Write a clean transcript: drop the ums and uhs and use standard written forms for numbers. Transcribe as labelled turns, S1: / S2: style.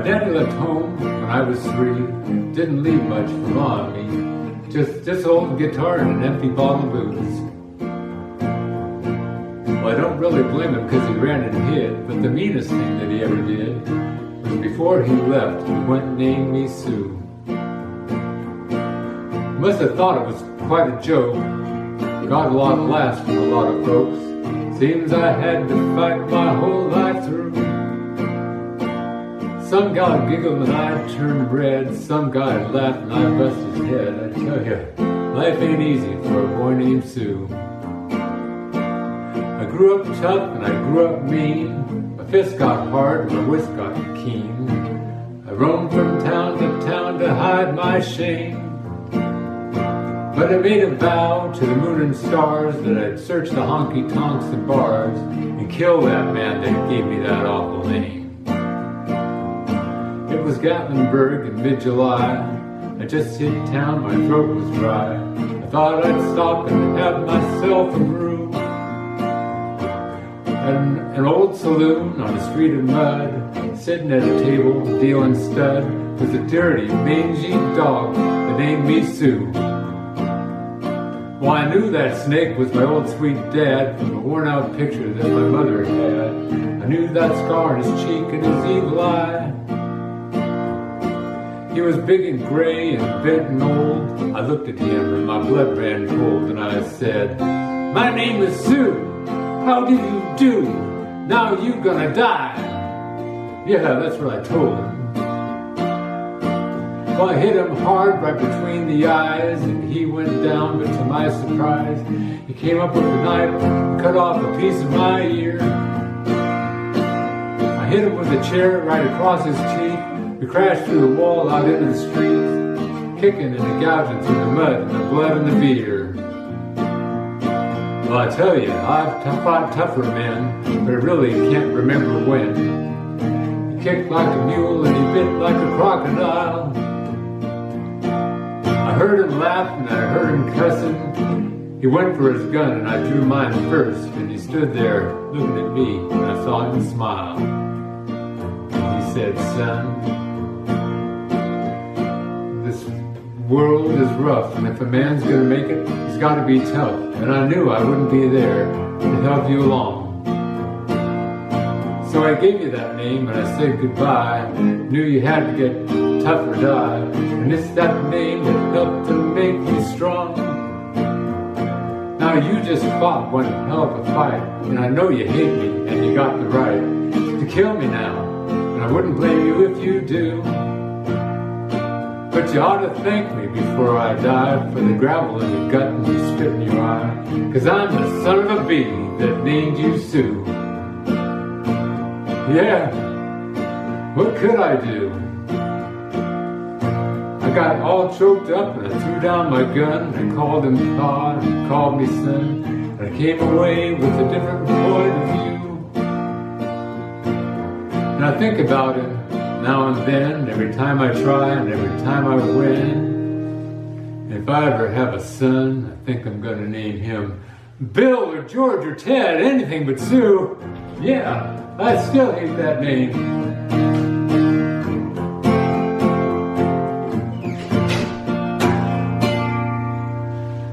S1: daddy left home when I was 3, didn't leave much for Ma and me. Just old guitar and an empty bottle of booze. Well, I don't really blame him because he ran and hid, but the meanest thing that he ever did was before he left, he went and named me Sue. Must have thought it was quite a joke. Got a lot of laughs from a lot of folks. Seems I had to fight my whole life through. Some guy giggled and I turned red. Some guy laughed and I bust his head. I tell you, life ain't easy for a boy named Sue. I grew up tough and I grew up mean. My fists got hard and my wits got keen. I roamed from town to hide my shame. But I made a vow to the moon and stars that I'd search the honky-tonks and bars and kill that man that gave me that awful name. It was Gatlinburg in mid-July. I just hit town, my throat was dry. I thought I'd stop and have myself a brew. At an old saloon on a street of mud, sitting at a table dealing stud, was a dirty, mangy dog that named me Sue. Well, I knew that snake was my old sweet dad from a worn-out picture that my mother had. I knew that scar on his cheek and his evil eye. He was big and gray and bent and old. I looked at him and my blood ran cold and I said, "My name is Sue. How do you do? Now you gonna die." Yeah, that's what I told him. Well, I hit him hard right between the eyes and he went down, but to my surprise, he came up with a knife and cut off a piece of my ear. I hit him with a chair right across his teeth. We crashed through the wall out into the street, kicking and gouging through the mud and the blood and the beer. Well, I tell you, I've fought tougher men, but I really can't remember when. He kicked like a mule and he bit like a crocodile. I heard him laugh and I heard him cussing. He went for his gun and I drew mine first, and he stood there looking at me and I saw him smile. He said, "Son, this world is rough, and if a man's gonna make it, he's gotta be tough. And I knew I wouldn't be there to help you along. So I gave you that name and I said goodbye. Knew you had to get tough or die. And it's that name that helped to make you strong. Now you just fought one hell of a fight, and I know you hate me and you got the right to kill me now. And I wouldn't blame you if you do. But you ought to thank me before I die for the gravel in the gut and the spit in your eye. 'Cause I'm the son of a bee that named you Sue." Yeah, what could I do? I got all choked up and I threw down my gun. I called him Pa and called me son. And I came away with a different point of view. And I think about it now and then, every time I try and every time I win. If I ever have a son, I think I'm gonna name him Bill or George or Ted, anything but Sue. Yeah, I still hate that name.